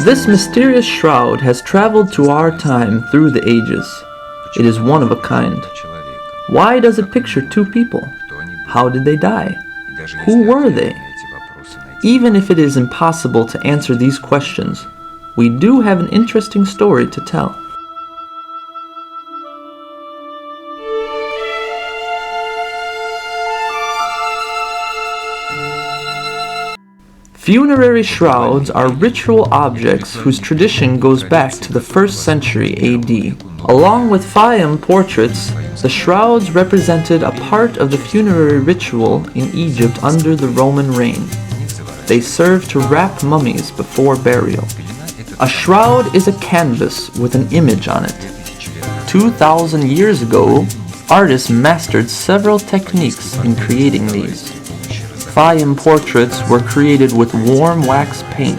This mysterious shroud has traveled to our time through the ages. It is one of a kind. Why does it picture two people? How did they die? Who were they? Even if it is impossible to answer these questions, we do have an interesting story to tell. Funerary shrouds are ritual objects whose tradition goes back to the 1st century AD. Along with Fayum portraits, the shrouds represented a part of the funerary ritual in Egypt under the Roman reign. They served to wrap mummies before burial. A shroud is a canvas with an image on it. 2,000 years ago, artists mastered several techniques in creating these. Fayum portraits were created with warm wax paint.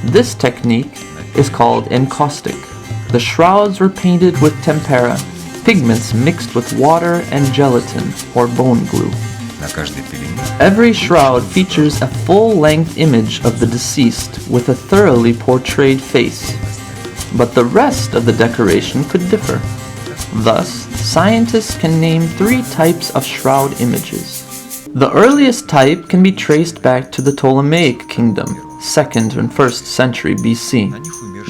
This technique is called encaustic. The shrouds were painted with tempera, pigments mixed with water and gelatin or bone glue. Every shroud features a full-length image of the deceased with a thoroughly portrayed face, but the rest of the decoration could differ. Thus, scientists can name 3 types of shroud images. The earliest type can be traced back to the Ptolemaic kingdom, 2nd and 1st century BC.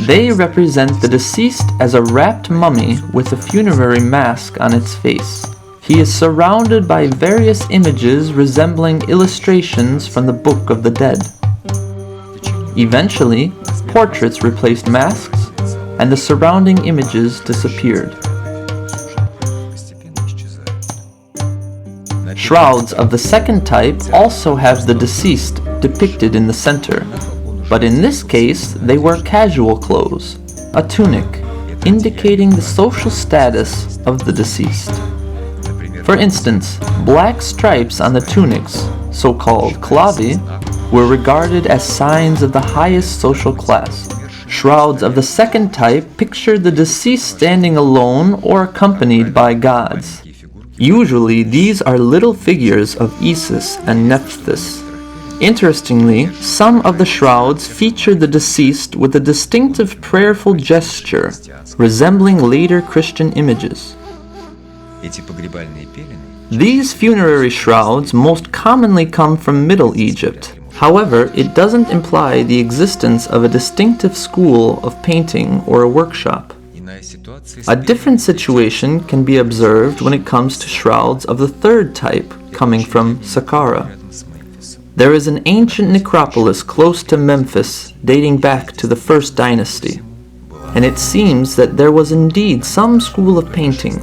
They represent the deceased as a wrapped mummy with a funerary mask on its face. He is surrounded by various images resembling illustrations from the Book of the Dead. Eventually, portraits replaced masks, and the surrounding images disappeared. Shrouds of the 2nd type also have the deceased depicted in the center, but in this case they wear casual clothes, a tunic, indicating the social status of the deceased. For instance, black stripes on the tunics, so-called clavi, were regarded as signs of the highest social class. Shrouds of the 2nd type picture the deceased standing alone or accompanied by gods. Usually, these are little figures of Isis and Nephthys. Interestingly, some of the shrouds feature the deceased with a distinctive prayerful gesture, resembling later Christian images. These funerary shrouds most commonly come from Middle Egypt. However, it doesn't imply the existence of a distinctive school of painting or a workshop. A different situation can be observed when it comes to shrouds of the 3rd type, coming from Saqqara. There is an ancient necropolis close to Memphis dating back to the 1st dynasty, and it seems that there was indeed some school of painting.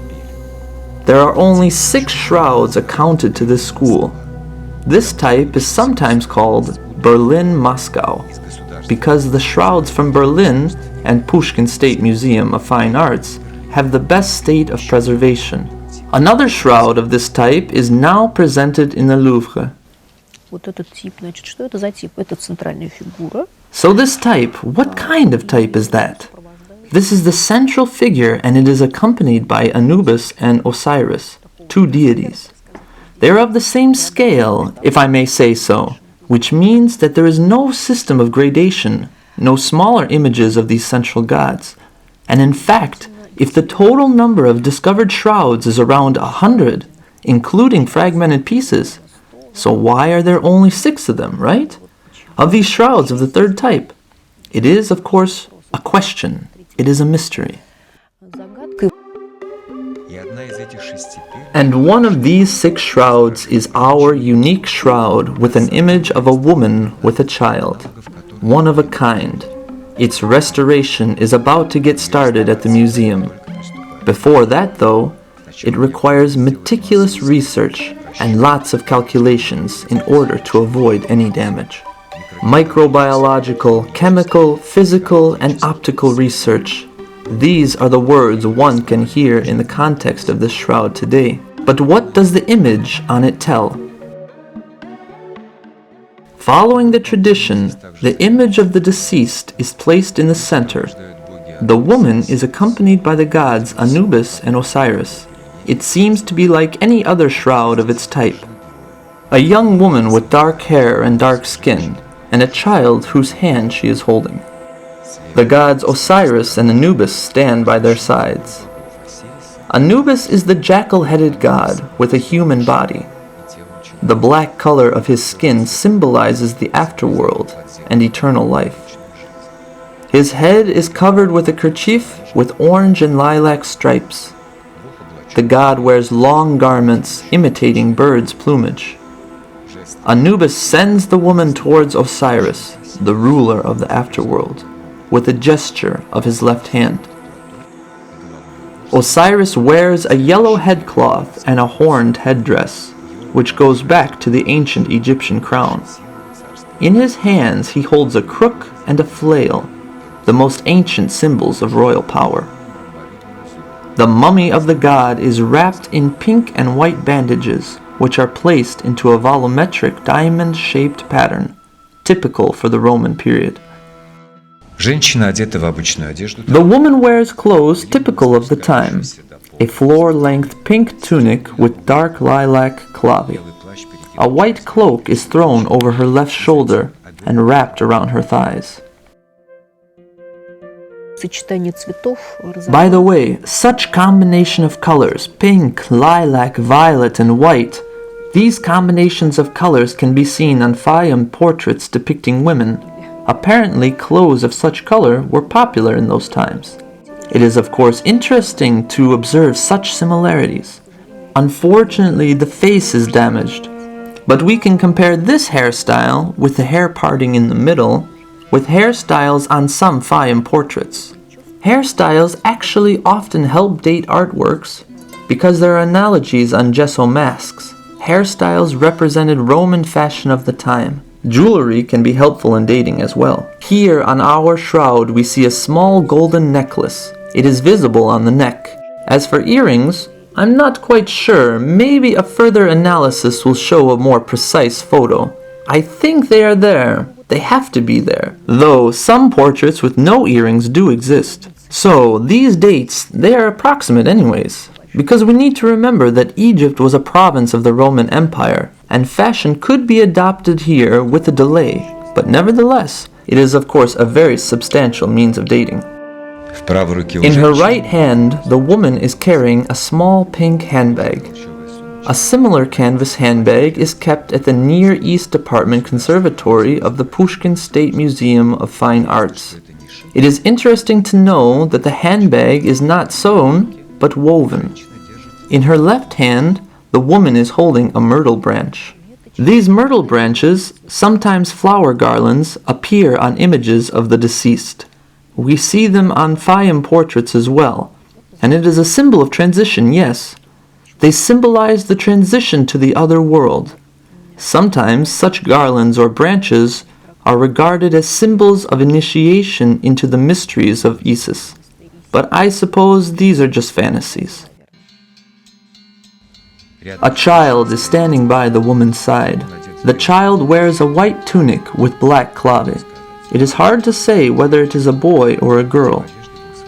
There are only 6 shrouds accounted to this school. This type is sometimes called Berlin-Moscow, because the shrouds from Berlin and Pushkin State Museum of Fine Arts have the best state of preservation. Another shroud of this type is now presented in the Louvre. So this type, what kind of type is that? This is the central figure, and it is accompanied by Anubis and Osiris, 2 deities. They are of the same scale, if I may say so, which means that there is no system of gradation, no smaller images of these central gods. And in fact, if the total number of discovered shrouds is around 100, including fragmented pieces, so why are there only 6 of them, right? Of these shrouds of the 3rd type? It is, of course, a question. It is a mystery. And one of these 6 shrouds is our unique shroud with an image of a woman with a child. One of a kind. Its restoration is about to get started at the museum. Before that, though, it requires meticulous research and lots of calculations in order to avoid any damage. Microbiological, chemical, physical, and optical research. These are the words one can hear in the context of this shroud today. But what does the image on it tell? Following the tradition, the image of the deceased is placed in the center. The woman is accompanied by the gods Anubis and Osiris. It seems to be like any other shroud of its type. A young woman with dark hair and dark skin. and a child whose hand she is holding. The gods Osiris and Anubis stand by their sides. Anubis is the jackal-headed god with a human body. The black color of his skin symbolizes the afterworld and eternal life. His head is covered with a kerchief with orange and lilac stripes. The god wears long garments imitating birds' plumage. Anubis sends the woman towards Osiris, the ruler of the afterworld, with a gesture of his left hand. Osiris wears a yellow headcloth and a horned headdress, which goes back to the ancient Egyptian crown. In his hands he holds a crook and a flail, the most ancient symbols of royal power. The mummy of the god is wrapped in pink and white bandages, which are placed into a volumetric diamond-shaped pattern, typical for the Roman period. The woman wears clothes typical of the time, a floor-length pink tunic with dark lilac clavi. A white cloak is thrown over her left shoulder and wrapped around her thighs. By the way, such combination of colors, pink, lilac, violet, and white, these combinations of colors can be seen on Fayum portraits depicting women. Apparently, clothes of such color were popular in those times. It is of course interesting to observe such similarities. Unfortunately, the face is damaged, but we can compare this hairstyle with the hair parting in the middle with hairstyles on some Fayum portraits. Hairstyles actually often help date artworks because there are analogies on gesso masks. Hairstyles represented Roman fashion of the time. Jewelry can be helpful in dating as well. Here on our shroud we see a small golden necklace. It is visible on the neck. As for earrings, I'm not quite sure. Maybe a further analysis will show a more precise photo. I think they are there. They have to be there. Though some portraits with no earrings do exist. So these dates, they are approximate anyways. Because we need to remember that Egypt was a province of the Roman Empire, and fashion could be adopted here with a delay, but nevertheless, it is of course a very substantial means of dating. In her right hand, the woman is carrying a small pink handbag. A similar canvas handbag is kept at the Near East Department Conservatory of the Pushkin State Museum of Fine Arts. It is interesting to know that the handbag is not sewn, but woven. In her left hand, the woman is holding a myrtle branch. These myrtle branches, sometimes flower garlands, appear on images of the deceased. We see them on Fayum portraits as well, and it is a symbol of transition, yes. They symbolize the transition to the other world. Sometimes such garlands or branches are regarded as symbols of initiation into the mysteries of Isis. But I suppose these are just fantasies. A child is standing by the woman's side. The child wears a white tunic with black clave. It is hard to say whether it is a boy or a girl.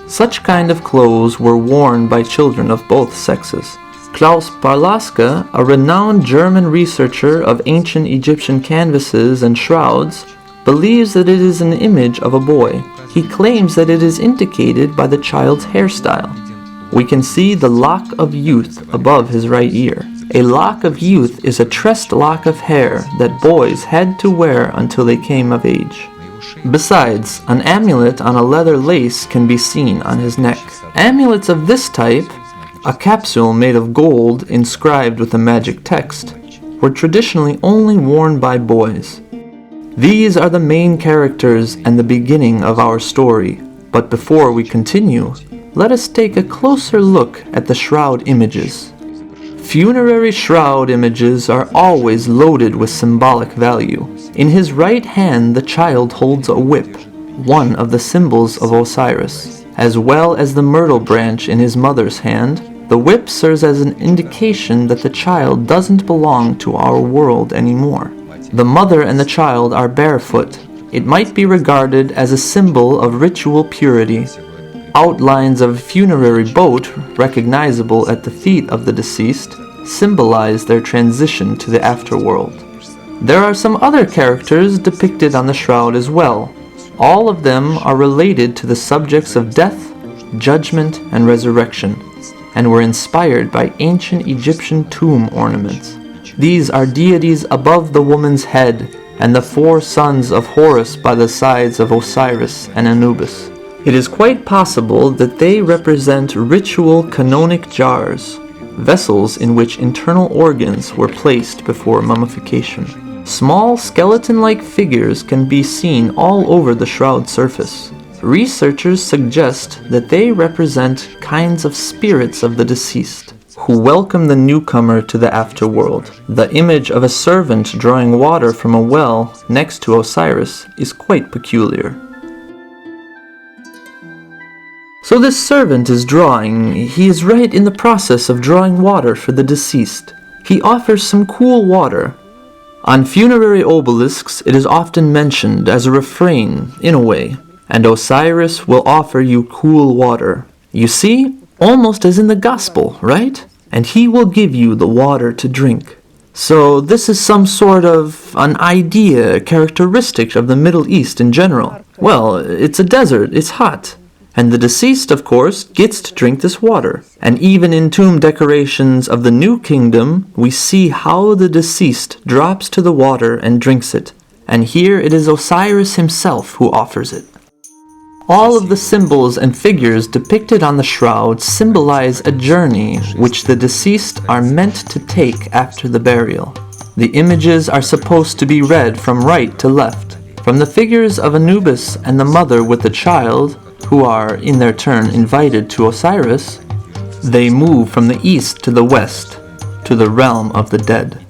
Such kind of clothes were worn by children of both sexes. Klaus Barlaska, a renowned German researcher of ancient Egyptian canvases and shrouds, believes that it is an image of a boy. He claims that it is indicated by the child's hairstyle. We can see the lock of youth above his right ear. A lock of youth is a tressed lock of hair that boys had to wear until they came of age. Besides, an amulet on a leather lace can be seen on his neck. Amulets of this type, a capsule made of gold inscribed with a magic text, were traditionally only worn by boys. These are the main characters and the beginning of our story, but before we continue, let us take a closer look at the shroud images. Funerary shroud images are always loaded with symbolic value. In his right hand the child holds a whip, one of the symbols of Osiris. As well as the myrtle branch in his mother's hand, the whip serves as an indication that the child doesn't belong to our world anymore. The mother and the child are barefoot. It might be regarded as a symbol of ritual purity. Outlines of a funerary boat, recognizable at the feet of the deceased, symbolize their transition to the afterworld. There are some other characters depicted on the shroud as well. All of them are related to the subjects of death, judgment, and resurrection, and were inspired by ancient Egyptian tomb ornaments. These are deities above the woman's head, and the four sons of Horus by the sides of Osiris and Anubis. It is quite possible that they represent ritual canonic jars, vessels in which internal organs were placed before mummification. Small skeleton-like figures can be seen all over the shroud surface. Researchers suggest that they represent kinds of spirits of the deceased, who welcome the newcomer to the afterworld. The image of a servant drawing water from a well next to Osiris is quite peculiar. So this servant is drawing. He is right in the process of drawing water for the deceased. He offers some cool water. On funerary obelisks, it is often mentioned as a refrain, in a way, and Osiris will offer you cool water. You see, almost as in the gospel, right? And he will give you the water to drink. So this is some sort of an idea, characteristic of the Middle East in general. Well, it's a desert, it's hot. And the deceased, of course, gets to drink this water. And even in tomb decorations of the New Kingdom, we see how the deceased drops to the water and drinks it. And here it is Osiris himself who offers it. All of the symbols and figures depicted on the shroud symbolize a journey which the deceased are meant to take after the burial. The images are supposed to be read from right to left. From the figures of Anubis and the mother with the child, who are, in their turn, invited to Osiris, they move from the east to the west, to the realm of the dead.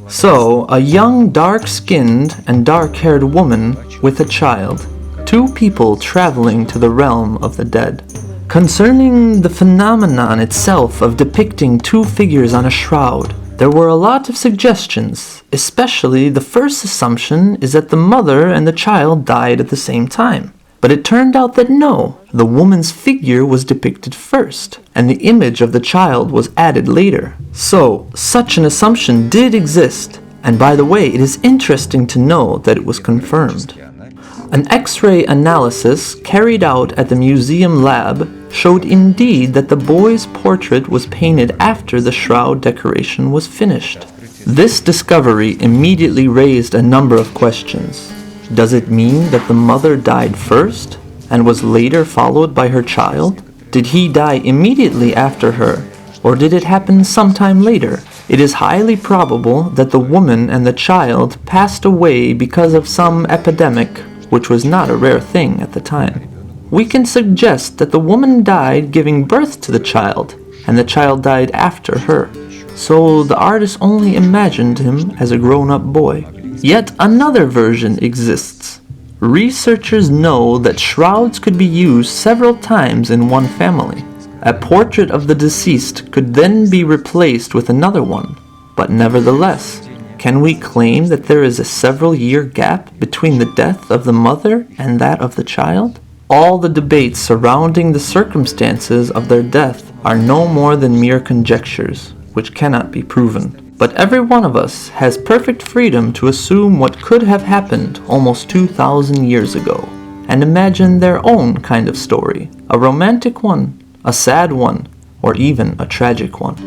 So, a young dark-skinned and dark-haired woman with a child, two people traveling to the realm of the dead. Concerning the phenomenon itself of depicting two figures on a shroud, there were a lot of suggestions, especially the first assumption is that the mother and the child died at the same time. But it turned out that no, the woman's figure was depicted first, and the image of the child was added later. So, such an assumption did exist, and by the way, it is interesting to know that it was confirmed. An X-ray analysis carried out at the museum lab showed indeed that the boy's portrait was painted after the shroud decoration was finished. This discovery immediately raised a number of questions. Does it mean that the mother died first and was later followed by her child? Did he die immediately after her, or did it happen sometime later? It is highly probable that the woman and the child passed away because of some epidemic, which was not a rare thing at the time. We can suggest that the woman died giving birth to the child, and the child died after her. So the artist only imagined him as a grown-up boy. Yet another version exists. Researchers know that shrouds could be used several times in one family. A portrait of the deceased could then be replaced with another one. But nevertheless, can we claim that there is a several-year gap between the death of the mother and that of the child? All the debates surrounding the circumstances of their death are no more than mere conjectures, which cannot be proven. But every one of us has perfect freedom to assume what could have happened almost 2,000 years ago, and imagine their own kind of story, a romantic one, a sad one, or even a tragic one.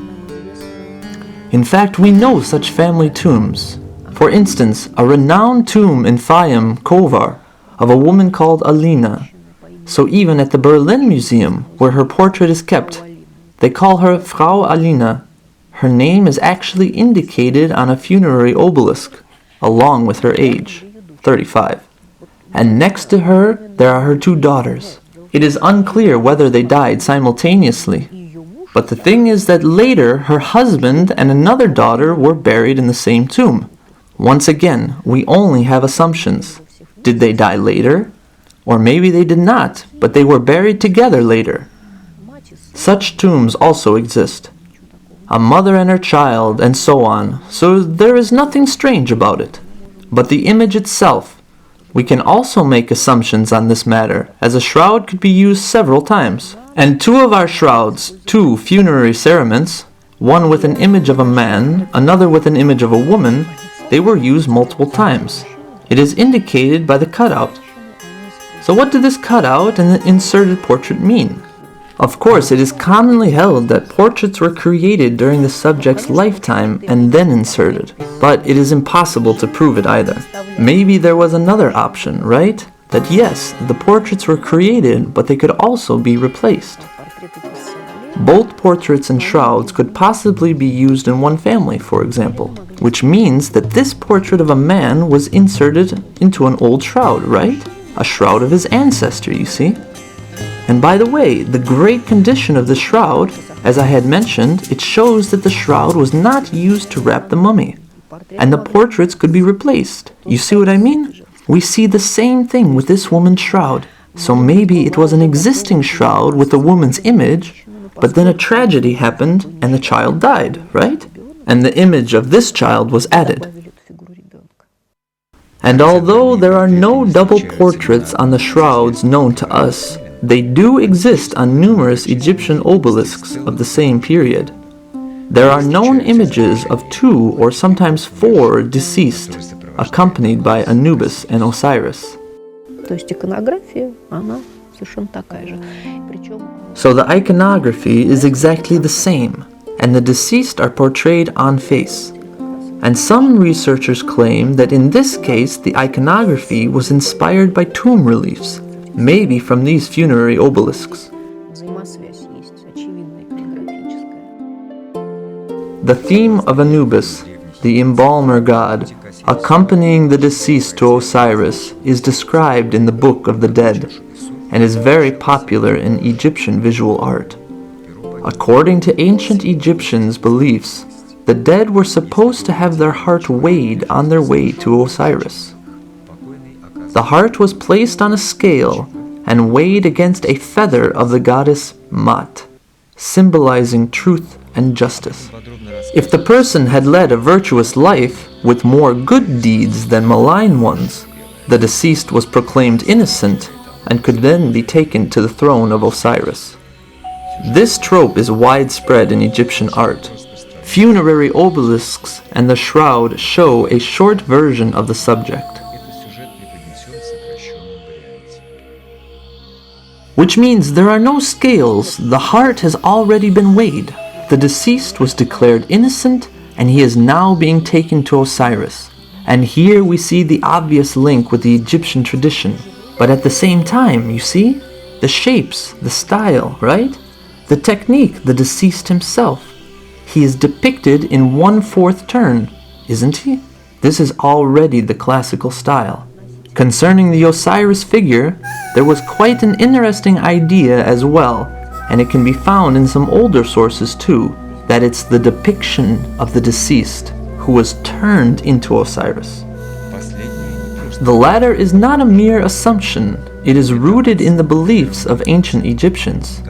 In fact, we know such family tombs. For instance, a renowned tomb in Fayum, Kovar, of a woman called Alina. So even at the Berlin Museum, where her portrait is kept, they call her Frau Alina. Her name is actually indicated on a funerary obelisk, along with her age, 35. And next to her, there are her two daughters. It is unclear whether they died simultaneously. But the thing is that later, her husband and another daughter were buried in the same tomb. Once again, we only have assumptions. Did they die later? Or maybe they did not, but they were buried together later. Such tombs also exist. A mother and her child, and so on, so there is nothing strange about it. But the image itself, we can also make assumptions on this matter, as a shroud could be used several times. And two of our shrouds, two funerary cerements, one with an image of a man, another with an image of a woman, They were used multiple times. It is indicated by the cutout. So what did this cutout and the inserted portrait mean? Of course, it is commonly held that portraits were created during the subject's lifetime and then inserted, but it is impossible to prove it either. Maybe there was another option, right? That yes, the portraits were created, but they could also be replaced. Both portraits and shrouds could possibly be used in one family, for example, which means that this portrait of a man was inserted into an old shroud, right? A shroud of his ancestor, you see? And by the way, the great condition of the shroud, as I had mentioned, it shows that the shroud was not used to wrap the mummy, and the portraits could be replaced. You see what I mean? We see the same thing with this woman's shroud. So maybe it was an existing shroud with a woman's image, but then a tragedy happened and the child died, right? And the image of this child was added. And although there are no double portraits on the shrouds known to us, they do exist on numerous Egyptian obelisks of the same period. There are known images of 2 or sometimes 4 deceased, accompanied by Anubis and Osiris. So the iconography is exactly the same, and the deceased are portrayed on face. And some researchers claim that in this case the iconography was inspired by tomb reliefs, maybe from these funerary obelisks. The theme of Anubis, the embalmer god, accompanying the deceased to Osiris, is described in the Book of the Dead, and is very popular in Egyptian visual art. According to ancient Egyptians' beliefs, the dead were supposed to have their heart weighed on their way to Osiris. The heart was placed on a scale and weighed against a feather of the goddess Mat, symbolizing truth and justice. If the person had led a virtuous life with more good deeds than malign ones, the deceased was proclaimed innocent and could then be taken to the throne of Osiris. This trope is widespread in Egyptian art. Funerary obelisks and the shroud show a short version of the subject. Which means there are no scales, the heart has already been weighed. The deceased was declared innocent and he is now being taken to Osiris. And here we see the obvious link with the Egyptian tradition. But at the same time, you see, the shapes, the style, right? The technique, the deceased himself. He is depicted in 1/4 turn, isn't he? This is already the classical style. Concerning the Osiris figure, there was quite an interesting idea as well, and it can be found in some older sources too, that it's the depiction of the deceased who was turned into Osiris. The latter is not a mere assumption, it is rooted in the beliefs of ancient Egyptians.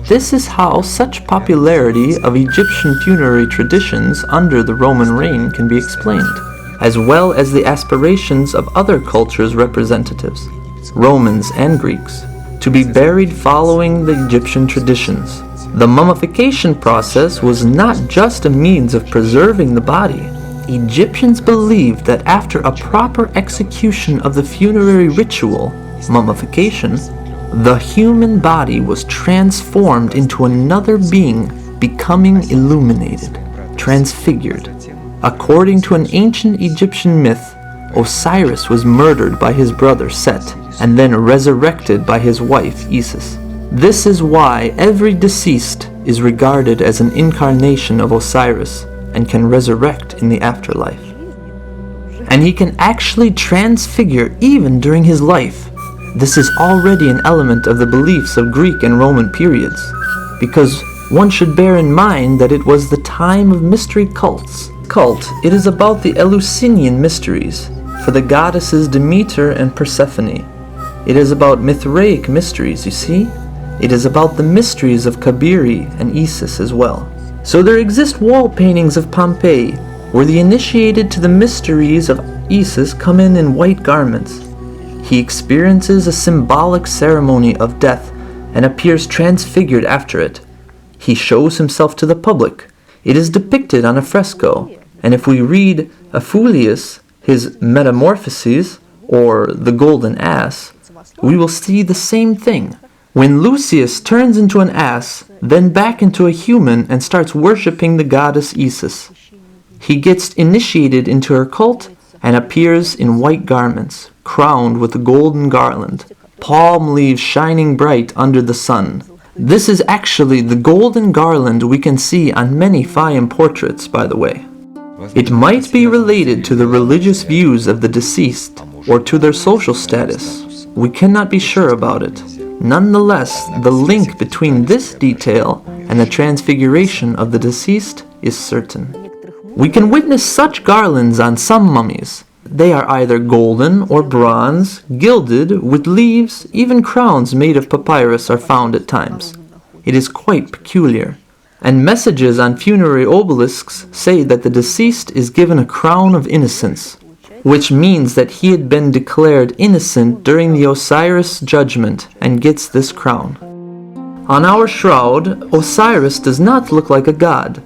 This is how such popularity of Egyptian funerary traditions under the Roman reign can be explained, as well as the aspirations of other cultures' representatives, Romans and Greeks, to be buried following the Egyptian traditions. The mummification process was not just a means of preserving the body. Egyptians believed that after a proper execution of the funerary ritual, mummification, the human body was transformed into another being, becoming illuminated, transfigured. According to an ancient Egyptian myth, Osiris was murdered by his brother Set, and then resurrected by his wife Isis. This is why every deceased is regarded as an incarnation of Osiris, and can resurrect in the afterlife. And he can actually transfigure even during his life. This is already an element of the beliefs of Greek and Roman periods, because one should bear in mind that it was the time of mystery cults. It is about the Eleusinian mysteries, for the goddesses Demeter and Persephone. It is about Mithraic mysteries, you see? It is about the mysteries of Kabiri and Isis as well. So there exist wall paintings of Pompeii, where the initiated to the mysteries of Isis come in white garments. He experiences a symbolic ceremony of death and appears transfigured after it. He shows himself to the public. It is depicted on a fresco, And if we read Apuleius, his Metamorphoses, or the Golden Ass, we will see the same thing. When Lucius turns into an ass, then back into a human and starts worshipping the goddess Isis, he gets initiated into her cult and appears in white garments, crowned with a golden garland, palm leaves shining bright under the sun. This is actually the golden garland we can see on many Fayum portraits, by the way. It might be related to the religious views of the deceased or to their social status. We cannot be sure about it. Nonetheless, the link between this detail and the transfiguration of the deceased is certain. We can witness such garlands on some mummies. They are either golden or bronze, gilded, with leaves, even crowns made of papyrus are found at times. It is quite peculiar. And messages on funerary obelisks say that the deceased is given a crown of innocence, which means that he had been declared innocent during the Osiris judgment and gets this crown. On our shroud, Osiris does not look like a god.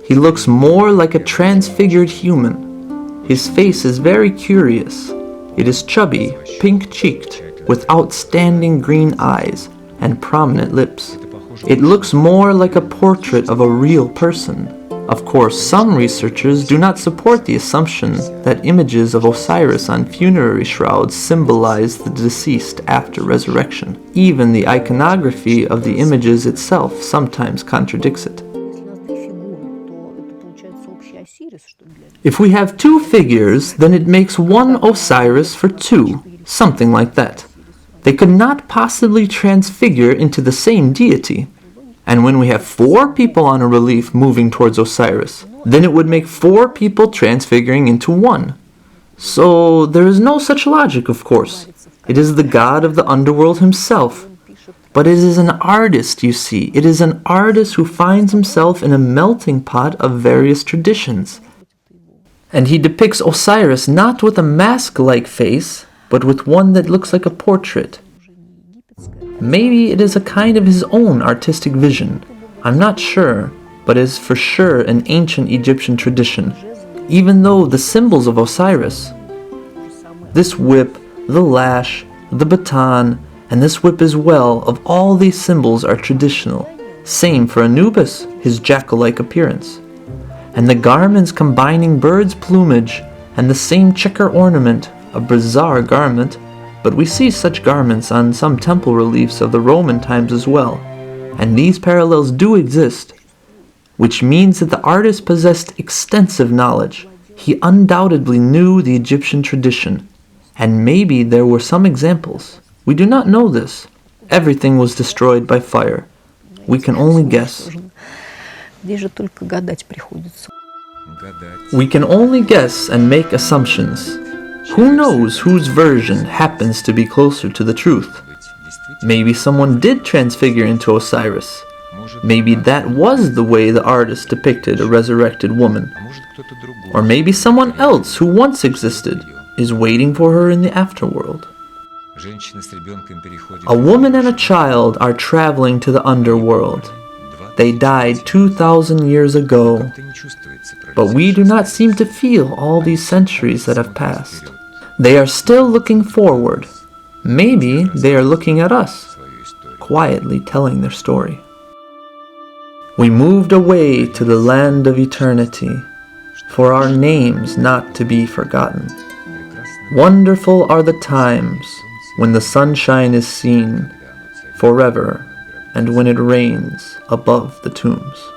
He looks more like a transfigured human. His face is very curious. It is chubby, pink-cheeked, with outstanding green eyes and prominent lips. It looks more like a portrait of a real person. Of course, some researchers do not support the assumption that images of Osiris on funerary shrouds symbolize the deceased after resurrection. Even the iconography of the images itself sometimes contradicts it. If we have two figures, then it makes one Osiris for two, something like that. They could not possibly transfigure into the same deity. And when we have four people on a relief moving towards Osiris, then it would make four people transfiguring into one. So there is no such logic, of course. It is the god of the underworld himself. But it is an artist, you see. It is an artist who finds himself in a melting pot of various traditions. And he depicts Osiris not with a mask-like face, but with one that looks like a portrait. Maybe it is a kind of his own artistic vision. I'm not sure, but it is for sure an ancient Egyptian tradition, even though the symbols of Osiris, this whip, the lash, the baton, and this whip as well, of all these symbols are traditional. Same for Anubis, his jackal-like appearance. And the garments combining bird's plumage and the same checker ornament, a bizarre garment, but we see such garments on some temple reliefs of the Roman times as well, and these parallels do exist, which means that the artist possessed extensive knowledge. He undoubtedly knew the Egyptian tradition, and maybe there were some examples. We do not know this. Everything was destroyed by fire. We can only guess. We can only guess and make assumptions. Who knows whose version happens to be closer to the truth? Maybe someone did transfigure into Osiris. Maybe that was the way the artist depicted a resurrected woman. Or maybe someone else who once existed is waiting for her in the afterworld. A woman and a child are traveling to the underworld. They died 2,000 years ago, but we do not seem to feel all these centuries that have passed. They are still looking forward. Maybe they are looking at us, quietly telling their story. We moved away to the land of eternity, for our names not to be forgotten. Wonderful are the times when the sunshine is seen forever, and when it rains above the tombs.